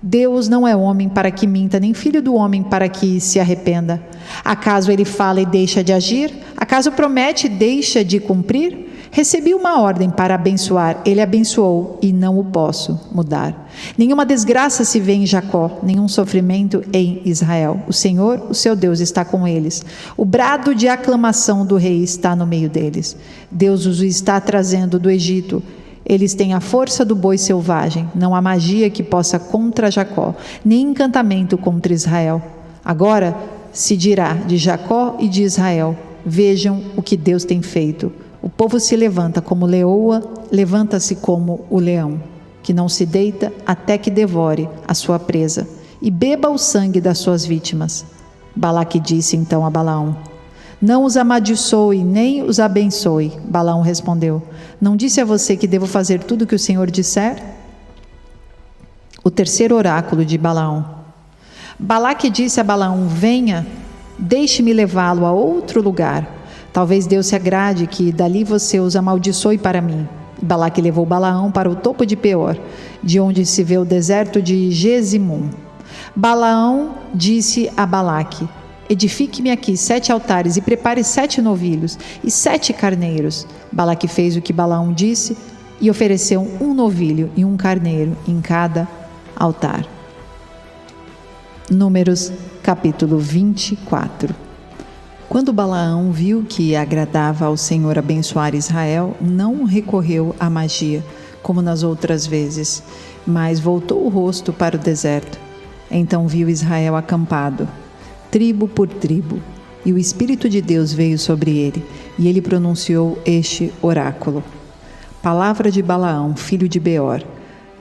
Deus não é homem para que minta, nem filho do homem para que se arrependa. Acaso ele fala e deixa de agir? Acaso promete e deixa de cumprir? Recebi uma ordem para abençoar, ele abençoou e não o posso mudar. Nenhuma desgraça se vê em Jacó, nenhum sofrimento em Israel. O Senhor, o seu Deus, está com eles. O brado de aclamação do rei está no meio deles. Deus os está trazendo do Egito. Eles têm a força do boi selvagem. Não há magia que possa contra Jacó, nem encantamento contra Israel. Agora se dirá de Jacó e de Israel: vejam o que Deus tem feito. O povo se levanta como leoa, levanta-se como o leão, que não se deita até que devore a sua presa e beba o sangue das suas vítimas. Balaque disse então a Balaão: não os amaldiçoe, nem os abençoe. Balaão respondeu: não disse a você que devo fazer tudo o que o Senhor disser? O terceiro oráculo de Balaão. Balaque disse a Balaão: venha, deixe-me levá-lo a outro lugar. Talvez Deus se agrade que dali você os amaldiçoe para mim. Balaque levou Balaão para o topo de Peor, de onde se vê o deserto de Gesimum. Balaão disse a Balaque: edifique-me aqui 7 altares e prepare 7 novilhos e 7 carneiros. Balaque fez o que Balaão disse e ofereceu um novilho e um carneiro em cada altar. Números capítulo 24. Quando Balaão viu que agradava ao Senhor abençoar Israel, não recorreu à magia, como nas outras vezes, mas voltou o rosto para o deserto. Então viu Israel acampado, tribo por tribo, e o Espírito de Deus veio sobre ele, e ele pronunciou este oráculo. Palavra de Balaão, filho de Beor,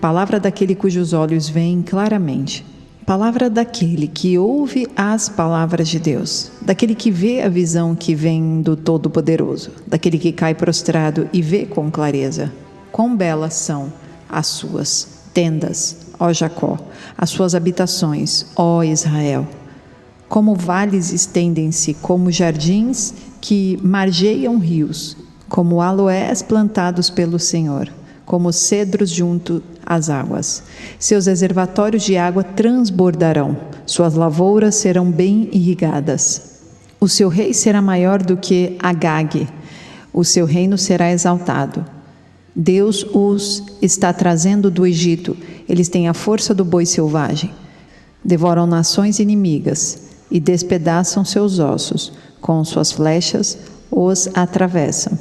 palavra daquele cujos olhos veem claramente. Palavra daquele que ouve as palavras de Deus, daquele que vê a visão que vem do Todo-Poderoso, daquele que cai prostrado e vê com clareza. Quão belas são as suas tendas, ó Jacó, as suas habitações, ó Israel. Como vales estendem-se, como jardins que margeiam rios, como aloés plantados pelo Senhor, como cedros junto às águas. Seus reservatórios de água transbordarão, suas lavouras serão bem irrigadas. O seu rei será maior do que Agag, o seu reino será exaltado. Deus os está trazendo do Egito, eles têm a força do boi selvagem. Devoram nações inimigas e despedaçam seus ossos, com suas flechas os atravessam.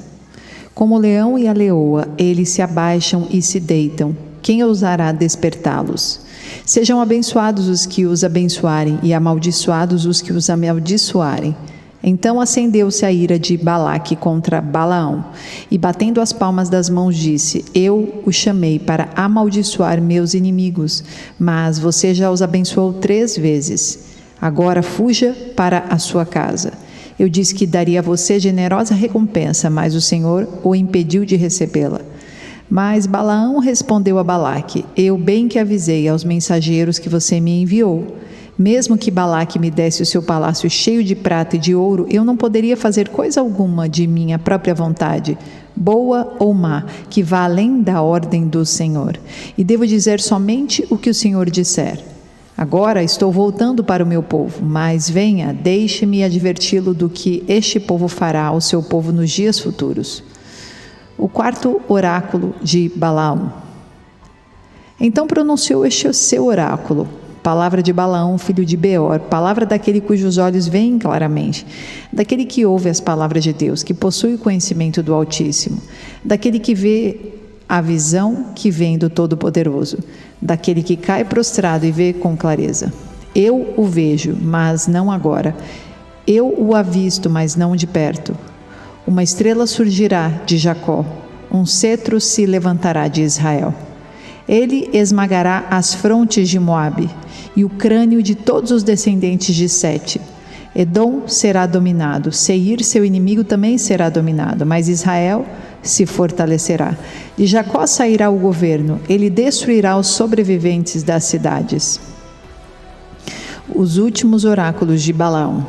Como o leão e a leoa, eles se abaixam e se deitam. Quem ousará despertá-los? Sejam abençoados os que os abençoarem e amaldiçoados os que os amaldiçoarem. Então acendeu-se a ira de Balaque contra Balaão, e batendo as palmas das mãos disse: Eu o chamei para amaldiçoar meus inimigos, mas você já os abençoou 3 vezes. Agora fuja para a sua casa. Eu disse que daria a você generosa recompensa, mas o Senhor o impediu de recebê-la. Mas Balaão respondeu a Balaque: Eu bem que avisei aos mensageiros que você me enviou. Mesmo que Balaque me desse o seu palácio cheio de prata e de ouro, eu não poderia fazer coisa alguma de minha própria vontade, boa ou má, que vá além da ordem do Senhor. E devo dizer somente o que o Senhor disser. Agora estou voltando para o meu povo, mas venha, deixe-me adverti-lo do que este povo fará ao seu povo nos dias futuros. O 4º oráculo de Balaão. Então pronunciou este seu oráculo, palavra de Balaão, filho de Beor, palavra daquele cujos olhos veem claramente, daquele que ouve as palavras de Deus, que possui o conhecimento do Altíssimo, daquele que vê a visão que vem do Todo-Poderoso, daquele que cai prostrado e vê com clareza. Eu o vejo, mas não agora. Eu o avisto, mas não de perto. Uma estrela surgirá de Jacó, um cetro se levantará de Israel. Ele esmagará as frontes de Moabe e o crânio de todos os descendentes de Sete. Edom será dominado, Seir, seu inimigo, também será dominado, mas Israel se fortalecerá. De Jacó sairá o governo, ele destruirá os sobreviventes das cidades. Os últimos oráculos de Balaão.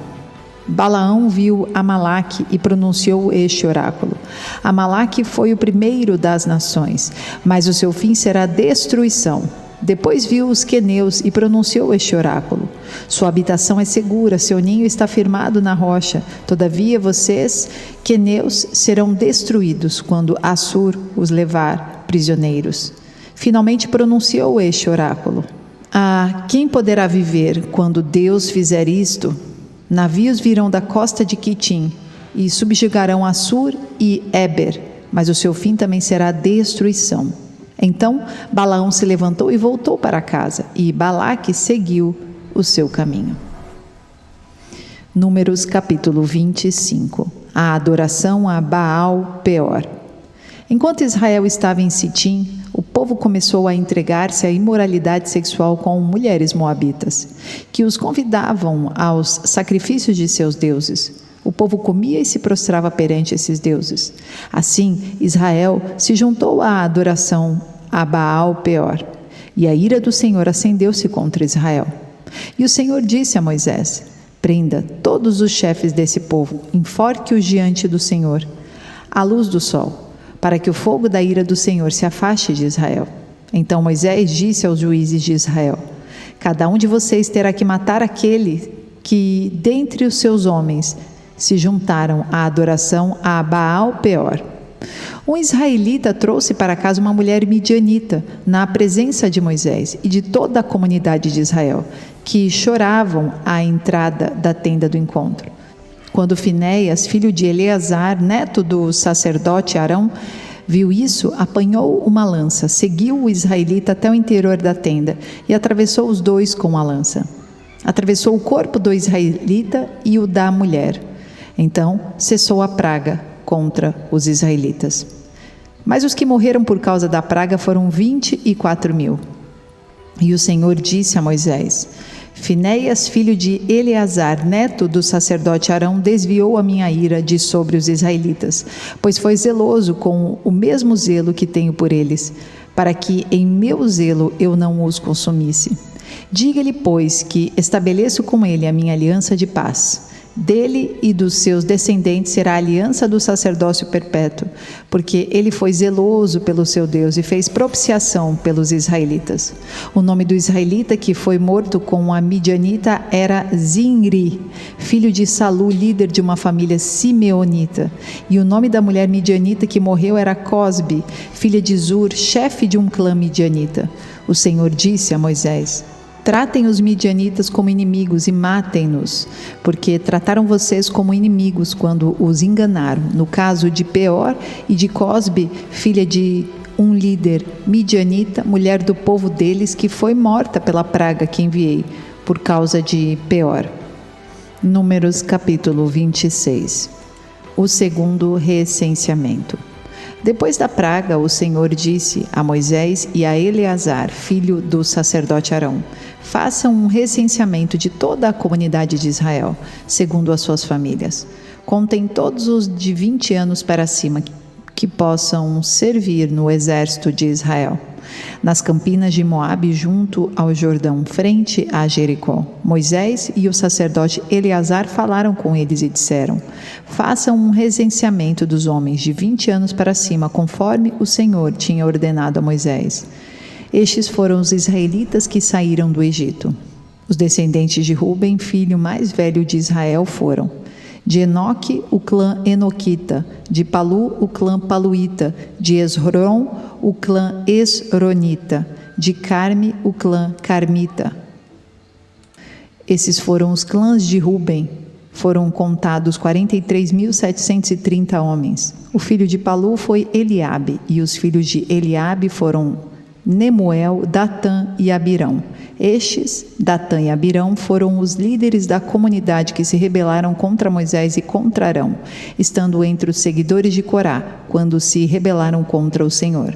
Balaão viu Amalaque e pronunciou este oráculo. Amalaque foi o primeiro das nações, mas o seu fim será destruição. Depois viu os queneus e pronunciou este oráculo. Sua habitação é segura, seu ninho está firmado na rocha. Todavia vocês, queneus, serão destruídos quando Assur os levar prisioneiros. Finalmente pronunciou este oráculo. Quem poderá viver quando Deus fizer isto? Navios virão da costa de Quitim e subjugarão Assur e Éber, mas o seu fim também será destruição. Então Balaão se levantou e voltou para casa, e Balaque seguiu o seu caminho. Números capítulo 25. A adoração a Baal Peor. Enquanto Israel estava em Sitim, o povo começou a entregar-se à imoralidade sexual com mulheres moabitas, que os convidavam aos sacrifícios de seus deuses. O povo comia e se prostrava perante esses deuses. Assim, Israel se juntou à adoração a Baal Peor, e a ira do Senhor acendeu-se contra Israel. E o Senhor disse a Moisés: Prenda todos os chefes desse povo, enforque-os diante do Senhor, à luz do sol, para que o fogo da ira do Senhor se afaste de Israel. Então Moisés disse aos juízes de Israel: Cada um de vocês terá que matar aquele que, dentre os seus homens, se juntaram à adoração a Baal Peor. Um israelita trouxe para casa uma mulher midianita, na presença de Moisés e de toda a comunidade de Israel, que choravam à entrada da tenda do encontro. Quando Finéias, filho de Eleazar, neto do sacerdote Arão, viu isso, apanhou uma lança, seguiu o israelita até o interior da tenda e atravessou os dois com a lança. Atravessou o corpo do israelita e o da mulher. Então cessou a praga contra os israelitas. Mas os que morreram por causa da praga foram 24.000. E o Senhor disse a Moisés: Finéias, filho de Eleazar, neto do sacerdote Arão, desviou a minha ira de sobre os israelitas, pois foi zeloso com o mesmo zelo que tenho por eles, para que em meu zelo eu não os consumisse. Diga-lhe, pois, que estabeleço com ele a minha aliança de paz. Dele e dos seus descendentes será a aliança do sacerdócio perpétuo, porque ele foi zeloso pelo seu Deus e fez propiciação pelos israelitas. O nome do israelita que foi morto com a midianita era Zinri, filho de Salu, líder de uma família simeonita. E o nome da mulher midianita que morreu era Cosbe, filha de Zur, chefe de um clã midianita. O Senhor disse a Moisés: Tratem os midianitas como inimigos e matem-nos, porque trataram vocês como inimigos quando os enganaram. No caso de Peor e de Cosbe, filha de um líder midianita, mulher do povo deles, que foi morta pela praga que enviei, por causa de Peor. Números capítulo 26. O segundo recenseamento. Depois da praga, o Senhor disse a Moisés e a Eleazar, filho do sacerdote Arão: Façam um recenseamento de toda a comunidade de Israel, segundo as suas famílias. Contem todos os de 20 anos para cima que possam servir no exército de Israel. Nas campinas de Moabe, junto ao Jordão, frente a Jericó, Moisés e o sacerdote Eleazar falaram com eles e disseram: Façam um recenseamento dos homens de 20 anos para cima, conforme o Senhor tinha ordenado a Moisés. Estes foram os israelitas que saíram do Egito. Os descendentes de Ruben, filho mais velho de Israel, foram: de Enoque, o clã Enoquita; de Palu, o clã Paluíta; de Esrom, o clã Esronita; de Carme, o clã Carmita. Esses foram os clãs de Ruben. Foram contados 43.730 homens. O filho de Palu foi Eliabe, e os filhos de Eliabe foram Nemuel, Datã e Abirão. Estes, Datã e Abirão, foram os líderes da comunidade que se rebelaram contra Moisés e contra Arão, estando entre os seguidores de Corá, quando se rebelaram contra o Senhor.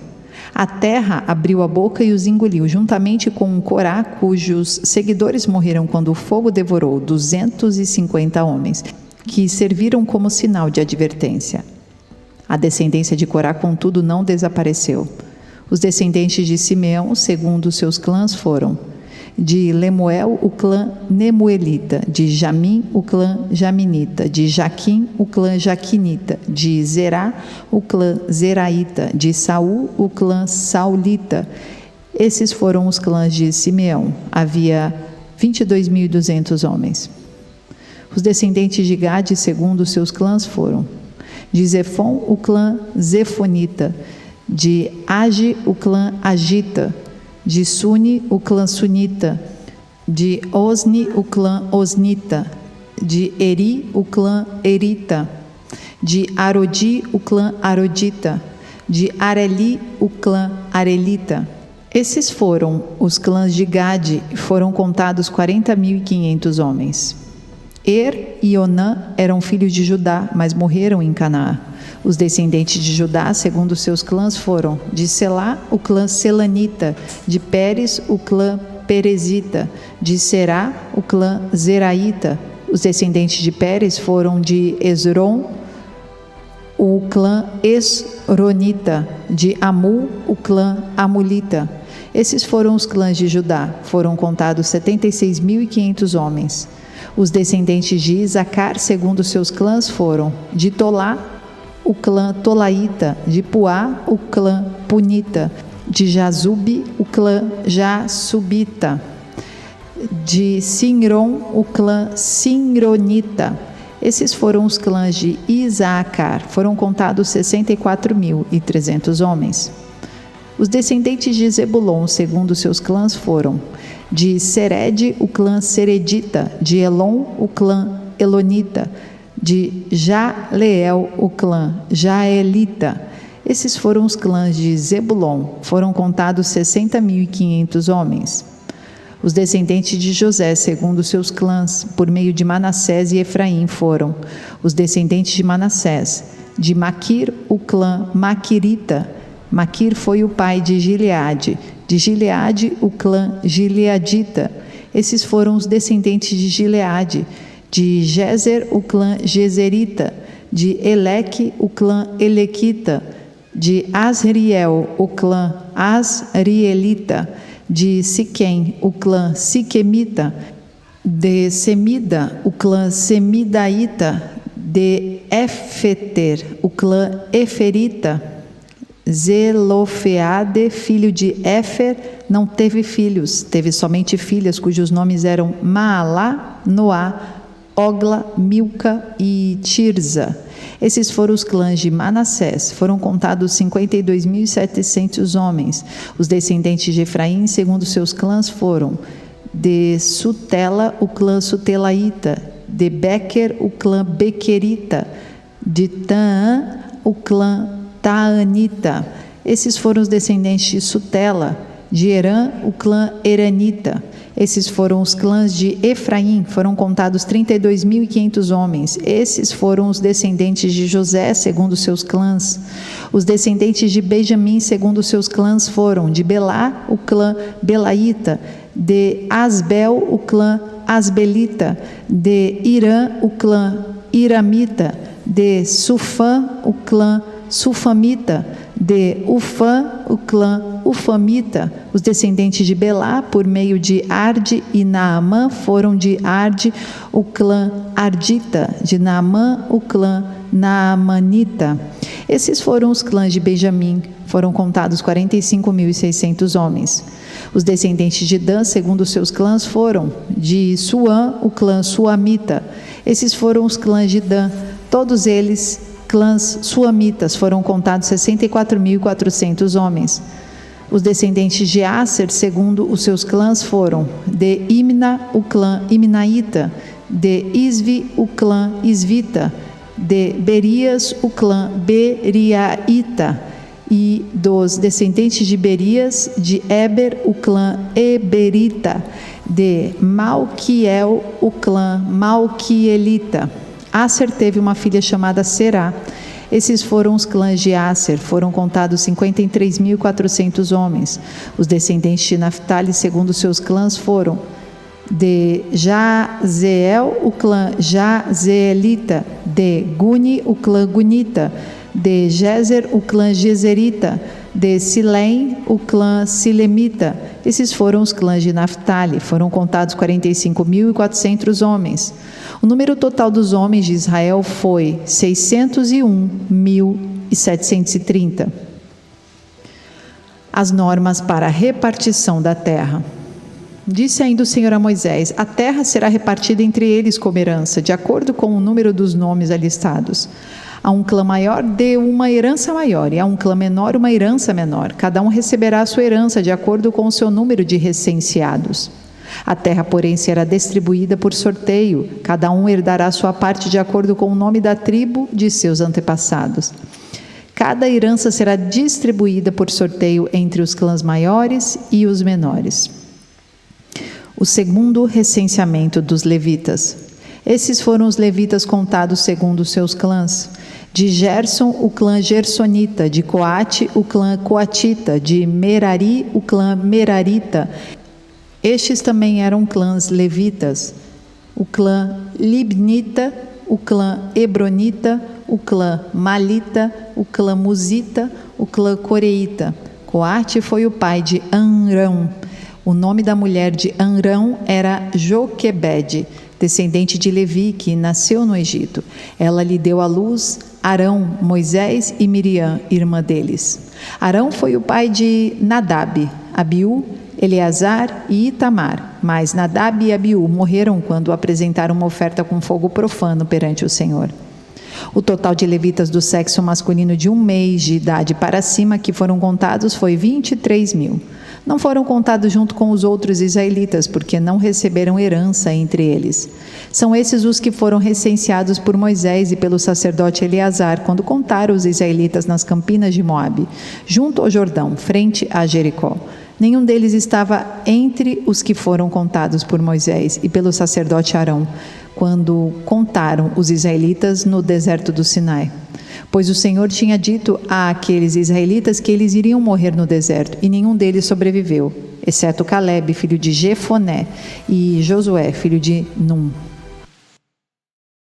A terra abriu a boca e os engoliu, juntamente com Corá, cujos seguidores morreram quando o fogo devorou 250 homens, que serviram como sinal de advertência. A descendência de Corá, contudo, não desapareceu. Os descendentes de Simeão, segundo seus clãs, foram: de Lemuel, o clã Nemuelita; de Jamim, o clã Jaminita; de Jaquim, o clã Jaquinita; de Zerá, o clã Zeraíta; de Saul, o clã Saulita. Esses foram os clãs de Simeão. Havia 22.200 homens. Os descendentes de Gade, segundo seus clãs, foram: de Zefon, o clã Zefonita; de Age, o clã Agita; de Suni, o clã Sunita; de Osni, o clã Osnita; de Eri, o clã Erita; de Arodi, o clã Arodita; de Areli, o clã Arelita. Esses foram os clãs de Gade, e foram contados 40.500 homens. E Onã eram filhos de Judá, mas morreram em Canaã. Os descendentes de Judá, segundo seus clãs, foram: de Selá, o clã Selanita; de Pérez, o clã Perezita; de Será, o clã Zeraíta. Os descendentes de Pérez foram: de Esrom, o clã Esronita; de Amul, o clã Amulita. Esses foram os clãs de Judá. Foram contados 76.500 homens. Os descendentes de Isacar, segundo seus clãs, foram: de Tolá, o clã Tolaíta; de Puá, o clã Punita; de Jazube, o clã Jasubita; de Sinron, o clã Sinronita. Esses foram os clãs de Isaacar. Foram contados 64.300 homens. Os descendentes de Zebulon, segundo seus clãs, foram: de Sered, o clã Seredita; de Elon, o clã Elonita; de Jaleel, o clã Jaelita. Esses foram os clãs de Zebulon. Foram contados 60.500 homens. Os descendentes de José, segundo seus clãs, por meio de Manassés e Efraim, foram: os descendentes de Manassés, de Maquir, o clã Maquirita. Maquir foi o pai de Gileade; de Gileade, o clã Gileadita. Esses foram os descendentes de Gileade; de Jezer, o clã Jezerita; de Eleque, o clã Elequita; de Asriel, o clã Asrielita; de Siquém, o clã Siquemita; de Semida, o clã Semidaíta; de Éfeter, o clã Eferita. Zelofeade, filho de Éfer, não teve filhos, teve somente filhas, cujos nomes eram Maalá, Noá, Ogla, Milca e Tirza. Esses foram os clãs de Manassés. Foram contados 52.700 homens. Os descendentes de Efraim, segundo seus clãs, foram: de Sutela, o clã Sutelaíta; de Bequer, o clã Bequerita; de Taã, o clã Taanita. Esses foram os descendentes de Sutela; de Herã, o clã Eranita. Esses foram os clãs de Efraim. Foram contados 32.500 homens. Esses foram os descendentes de José, segundo seus clãs. Os descendentes de Benjamim, segundo seus clãs, foram: de Belá, o clã Belaíta; de Asbel, o clã Asbelita; de Irã, o clã Iramita; de Sufã, o clã Sufamita; de Ufã, o clã Ufamita. Os descendentes de Belá, por meio de Arde e Naamã, foram: de Arde, o clã Ardita; de Naamã, o clã Naamanita. Esses foram os clãs de Benjamim. Foram contados 45.600 homens. Os descendentes de Dan, segundo seus clãs, foram: de Suã, o clã Suamita. Esses foram os clãs de Dan. Todos eles clãs suamitas. Foram contados 64.400 homens. Os descendentes de Aser, segundo os seus clãs, foram: de Imna, o clã Imnaíta; de Isvi, o clã Isvita; de Berias, o clã Beriaíta; e dos descendentes de Berias, de Eber, o clã Eberita; de Malquiel, o clã Malquielita. Aser teve uma filha chamada Será. Esses foram os clãs de Aser. Foram contados 53.400 homens. Os descendentes de Naphtali, segundo seus clãs, foram: de Jazeel, o clã Jazeelita; de Guni, o clã Gunita; de Jezer, o clã Jezerita; de Silém, o clã Silemita. Esses foram os clãs de Naphtali. Foram contados 45.400 homens. O número total dos homens de Israel foi 601.730. As normas para a repartição da terra. Disse ainda o Senhor a Moisés: a terra será repartida entre eles como herança, de acordo com o número dos nomes alistados. A um clã maior dê uma herança maior, e a um clã menor uma herança menor. Cada um receberá a sua herança de acordo com o seu número de recenseados. A terra, porém, será distribuída por sorteio. Cada um herdará sua parte de acordo com o nome da tribo de seus antepassados. Cada herança será distribuída por sorteio entre os clãs maiores e os menores. O segundo recenseamento dos levitas. Esses foram os levitas contados segundo os seus clãs. De Gerson, o clã Gersonita; de Coate, o clã Coatita; de Merari, o clã Merarita. Estes também eram clãs levitas: o clã Libnita, o clã Hebronita, o clã Malita, o clã Musita, o clã Coreita. Coate foi o pai de Amrão. O nome da mulher de Amrão era Joquebede, descendente de Levi, que nasceu no Egito. Ela lhe deu à luz Arão, Moisés e Miriam, irmã deles. Arão foi o pai de Nadab, Abiú, Eleazar e Itamar, mas Nadab e Abiú morreram quando apresentaram uma oferta com fogo profano perante o Senhor. O total de levitas do sexo masculino de 1 mês de idade para cima que foram contados foi 23.000. Não foram contados junto com os outros israelitas, porque não receberam herança entre eles. São esses os que foram recenseados por Moisés e pelo sacerdote Eleazar, quando contaram os israelitas nas campinas de Moabe, junto ao Jordão, frente a Jericó. Nenhum deles estava entre os que foram contados por Moisés e pelo sacerdote Arão, quando contaram os israelitas no deserto do Sinai. Pois o Senhor tinha dito àqueles israelitas que eles iriam morrer no deserto, e nenhum deles sobreviveu, exceto Calebe, filho de Jefoné, e Josué, filho de Num.